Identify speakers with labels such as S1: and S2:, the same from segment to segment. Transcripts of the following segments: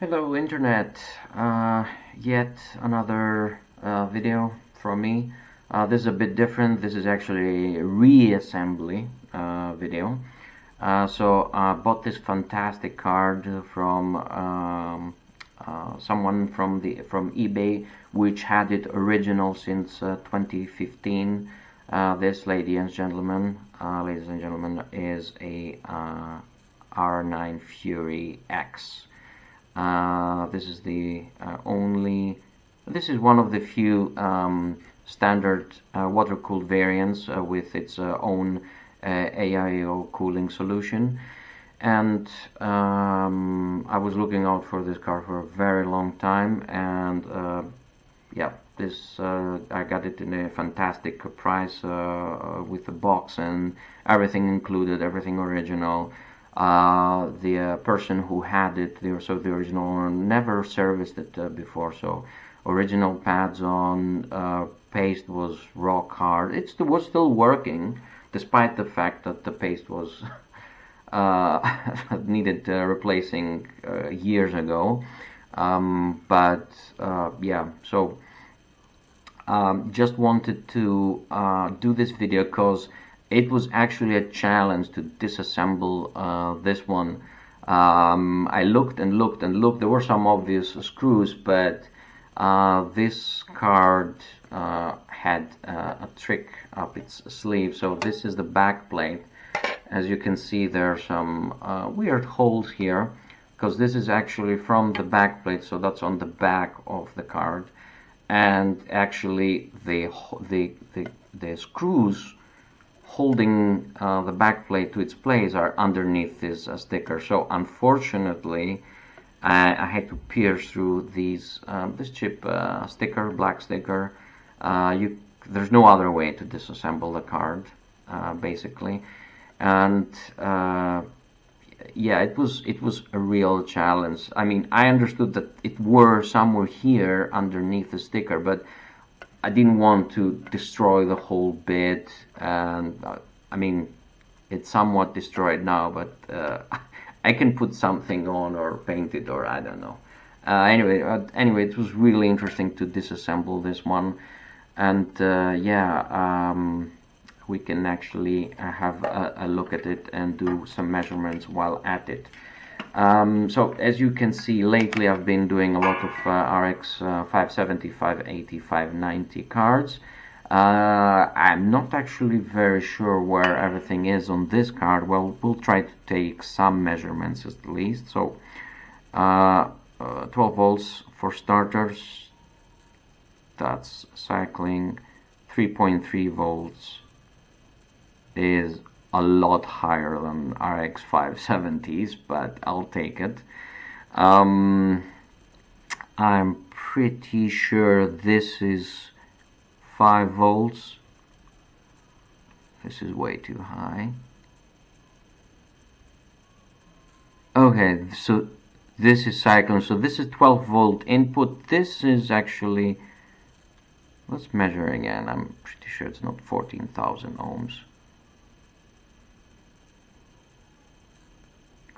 S1: Hello Internet, yet another video from me. This is a bit different. This is actually a reassembly video. So I bought this fantastic card from someone from eBay, which had it original since 2015. This, ladies and gentlemen, is a R9 Fury X. This is the this is one of the few standard water-cooled variants with its own AIO cooling solution. And I was looking out for this car for a very long time, and yeah, this I got it in a fantastic price with the box and everything included, everything original. The person who had it, the original owner, never serviced it before, so original pads on, paste was rock hard. It was still working, despite the fact that the paste was needed replacing years ago. Yeah, so just wanted to do this video because it was actually a challenge to disassemble this one. I looked and looked and looked. There were some obvious screws, but this card had a trick up its sleeve. So this is the back plate. As you can see, there are some weird holes here, because this is actually from the back plate, so that's on the back of the card. And actually the screws holding the back plate to its place are underneath this sticker. So unfortunately, I had to pierce through these this cheap sticker, black sticker. There's no other way to disassemble the card, basically. And yeah, it was a real challenge. I mean, I understood that it were somewhere here underneath the sticker, but I didn't want to destroy the whole bit. And I mean, it's somewhat destroyed now, but I can put something on or paint it, or I don't know. Anyway, it was really interesting to disassemble this one. And yeah, we can actually have a look at it and do some measurements while at it. So as you can see, lately I've been doing a lot of RX 570, 580, 590 cards. I'm not actually very sure where everything is on this card. Well, we'll try to take some measurements at least. So 12 volts for starters. That's cycling. 3.3 volts is a lot higher than RX 570s, but I'll take it. I'm pretty sure this is 5 volts. This is way too high. Okay, so this is cycling, so this is 12 volt input. This is actually, let's measure again. I'm pretty sure it's not 14,000 ohms.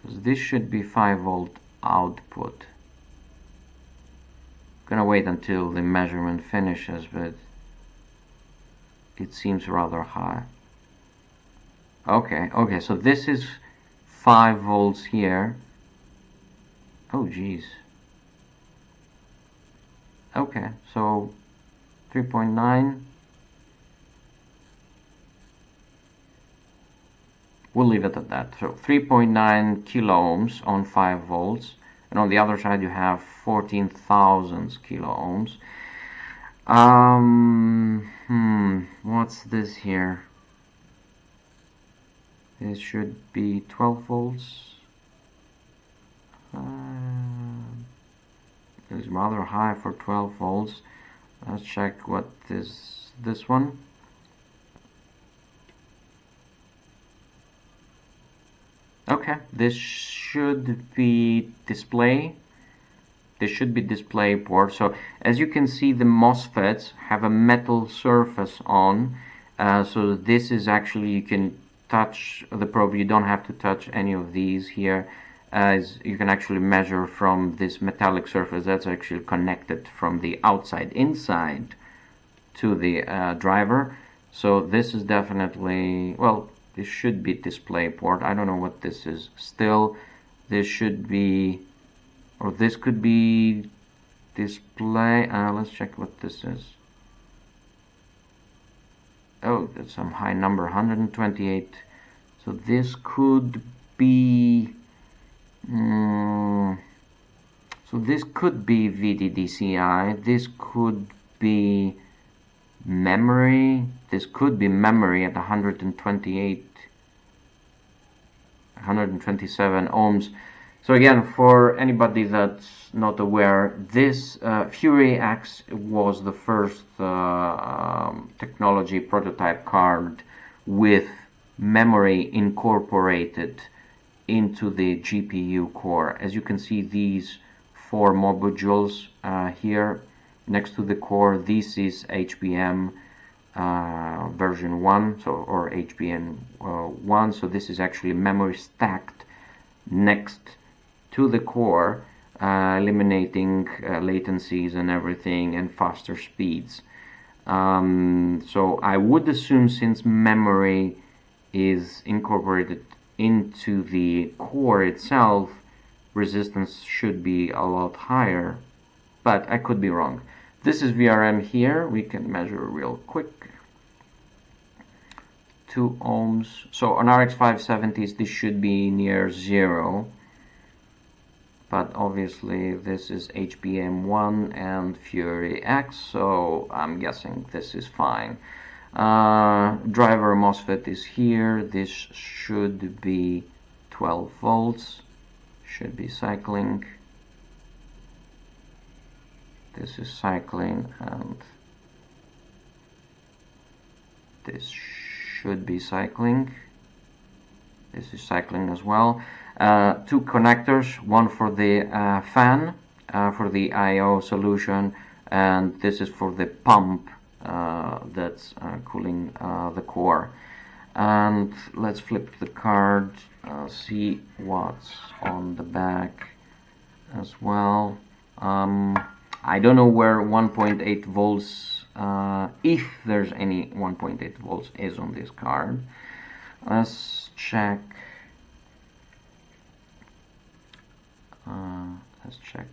S1: Because this should be 5 volt output. Gonna wait until the measurement finishes, but it seems rather high. Okay, so this is 5 volts here. Oh geez. Okay, so 3.9. We'll leave it at that. So 3.9 kilo ohms on 5 volts, and on the other side you have 14,000 kilo ohms. What's this here? This should be 12 volts. It's rather high for 12 volts. Let's check what is this one. Okay, this should be display. This should be display port. So as you can see, the MOSFETs have a metal surface on. So this is actually, you can touch the probe. You don't have to touch any of these here. as you can actually measure from this metallic surface that's actually connected from the outside inside to the driver. So this is definitely, well, this should be display port. I don't know what this is. Still, this should be, or this could be display. Let's check what this is. Oh, that's some high number, 128. So this could be, so this could be VDDCI. This could be memory. This could be memory at 127 ohms. So again, for anybody that's not aware, this Fury X was the first technology prototype card with memory incorporated into the GPU core. As you can see, these 4 modules here next to the core, this is HBM version 1, so, or HBM 1, so this is actually memory stacked next to the core, eliminating latencies and everything and faster speeds. So I would assume, since memory is incorporated into the core itself, resistance should be a lot higher, but I could be wrong. This is VRM here. We can measure real quick. 2 ohms. So on RX 570s, this should be near 0. But obviously this is HBM1 and Fury X, so I'm guessing this is fine. Driver MOSFET is here. This should be 12 volts. Should be cycling. This is cycling, and this should be cycling. This is cycling as well. 2 connectors, one for the fan, for the I/O solution, and this is for the pump that's cooling the core. And let's flip the card, see what's on the back as well. I don't know where 1.8 volts, if there's any 1.8 volts, is on this card. Let's check. Let's check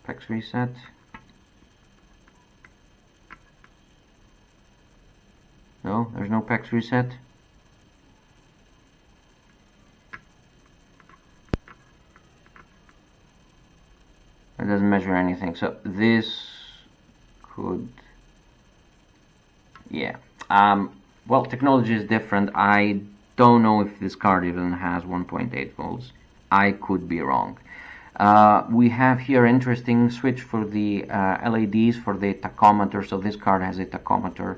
S1: PEX reset. No, there's no PEX reset. It doesn't measure anything, so this could, yeah. Well, technology is different. I don't know if this card even has 1.8 volts. I could be wrong. We have here interesting switch for the LEDs for the tachometer. So this card has a tachometer.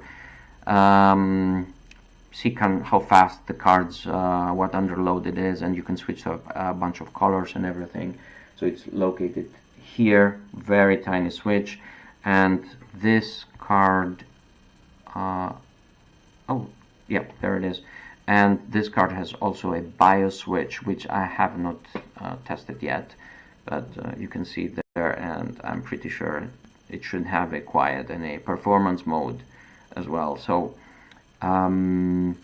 S1: See how fast the cards, what underload it is, and you can switch up a bunch of colors and everything. So it's located here, very tiny switch. And this card, oh yeah, there it is. And this card has also a BIOS switch, which I have not tested yet, but you can see there, and I'm pretty sure it should have a quiet and a performance mode as well. So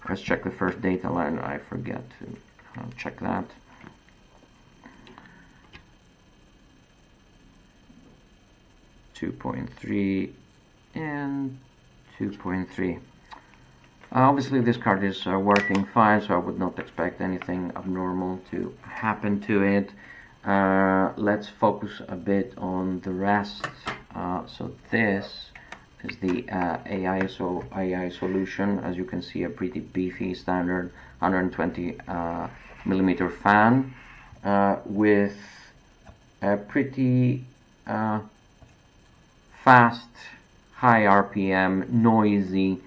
S1: let's check the first data line. I forget to check that. .3 and 2.3. Obviously this card is working fine, so I would not expect anything abnormal to happen to it. Let's focus a bit on the rest. So this is the AI solution. As you can see, a pretty beefy standard 120 millimeter fan with a pretty fast, high RPM, noisy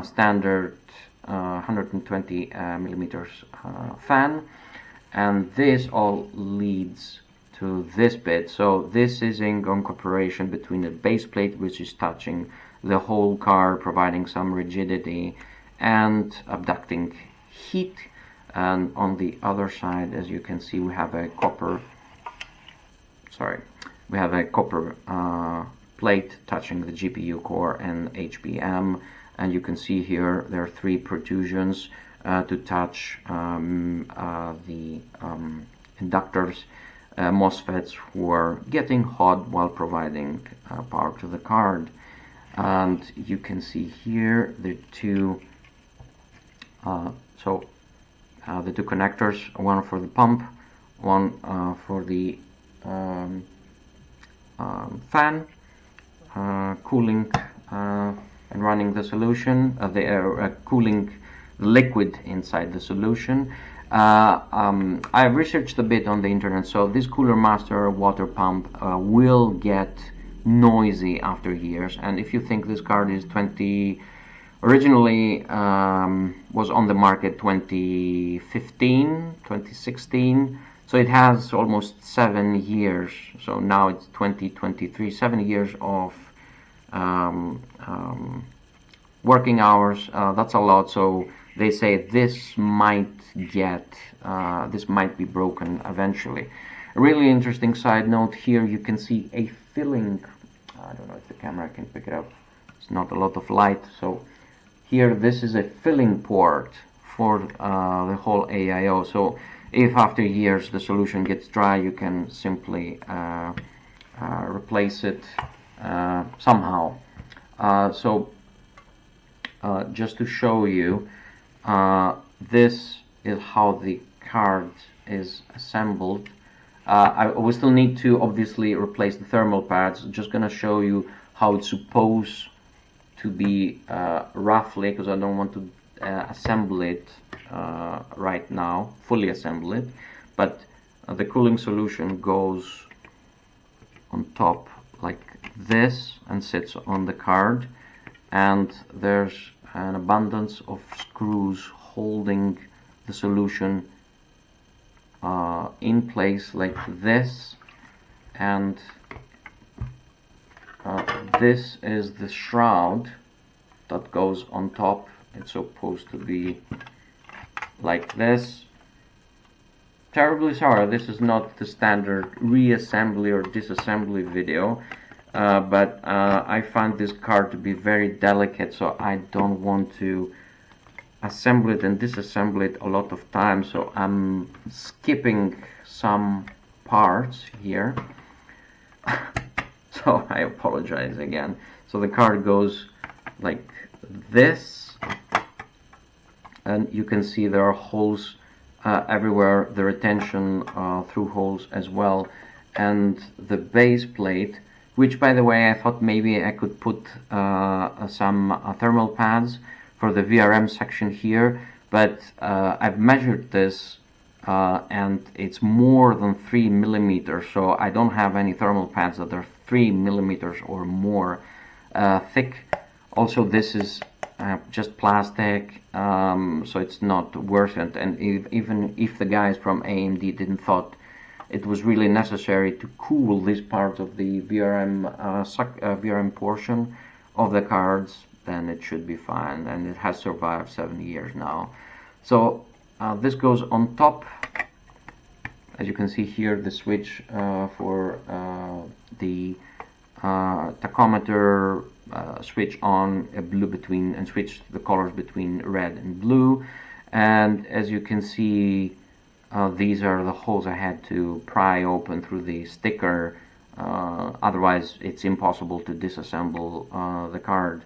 S1: standard 120 millimeters fan, and this all leads to this bit. So this is in incorporation between the base plate, which is touching the whole car, providing some rigidity and abducting heat. And on the other side, as you can see, we have a copper plate touching the GPU core and HBM, and you can see here there are 3 protrusions to touch the inductors, MOSFETs, who are getting hot while providing power to the card. And you can see here the two the two connectors, one for the pump, one for the fan, cooling and running the solution, cooling the liquid inside the solution. I researched a bit on the internet, so this Cooler Master water pump will get noisy after years, and if you think this card is originally was on the market 2015, 2016, so it has almost 7 years, so now it's 2023, 7 years of working hours. That's a lot, so they say this might be broken eventually. A really interesting side note here, you can see a filling. I don't know if the camera can pick it up, it's not a lot of light. So here, this is a filling port for the whole AIO, so if after years the solution gets dry, you can simply replace it somehow. Just to show you, this is how the card is assembled. We still need to obviously replace the thermal pads. Just gonna show you how it's supposed to be roughly, because I don't want to assemble it right now, fully assemble it, but the cooling solution goes on top like this and sits on the card, and there's an abundance of screws holding the solution in place like this, and this is the shroud that goes on top. It's supposed to be like this. Terribly sorry, this is not the standard reassembly or disassembly video, but I find this card to be very delicate, so I don't want to assemble it and disassemble it a lot of times, so I'm skipping some parts here. So I apologize again. So the card goes like this, and you can see there are holes everywhere, the retention through holes as well, and the base plate, which by the way I thought maybe I could put some thermal pads for the VRM section here, but I've measured this and it's more than 3 millimeters, so I don't have any thermal pads that are 3 millimeters or more thick. Also, this is just plastic, so it's not worth it, and even if the guys from AMD didn't thought it was really necessary to cool this part of the VRM portion of the cards, then it should be fine, and it has survived 7 years now. So this goes on top. As you can see here, the switch for the tachometer, switch on blue between, and switch the colors between red and blue. And as you can see, these are the holes I had to pry open through the sticker, otherwise it's impossible to disassemble the card.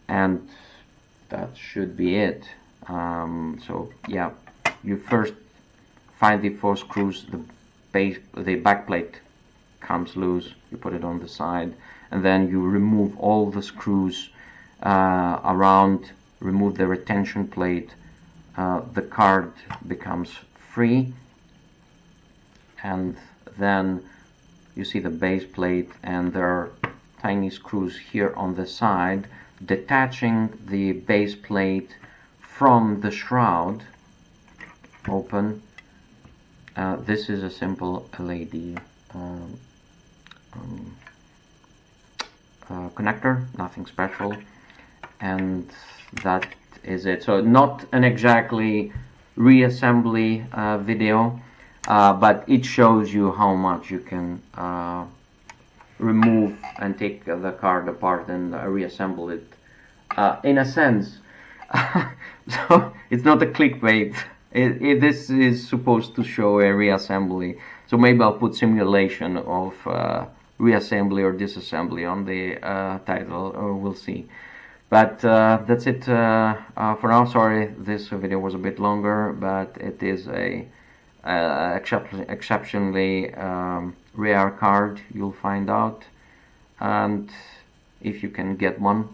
S1: And that should be it. So yeah, you first find the 4 screws, the back plate comes loose, you put it on the side, and then you remove all the screws around, remove the retention plate, the card becomes free, and then you see the base plate, and there are tiny screws here on the side detaching the base plate from the shroud. Open. This is a simple LED connector, nothing special, and that is it. So not an exactly reassembly video, but it shows you how much you can remove and take the card apart and reassemble it. In a sense, so it's not a clickbait. This is supposed to show a reassembly. So maybe I'll put simulation of reassembly or disassembly on the title, or we'll see. But that's it for now. Sorry, this video was a bit longer, but it is a exceptionally rare card, you'll find out, and if you can get one,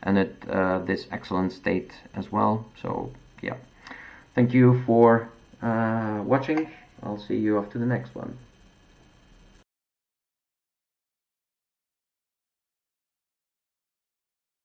S1: and at this excellent state as well. So yeah, thank you for watching. I'll see you after the next one.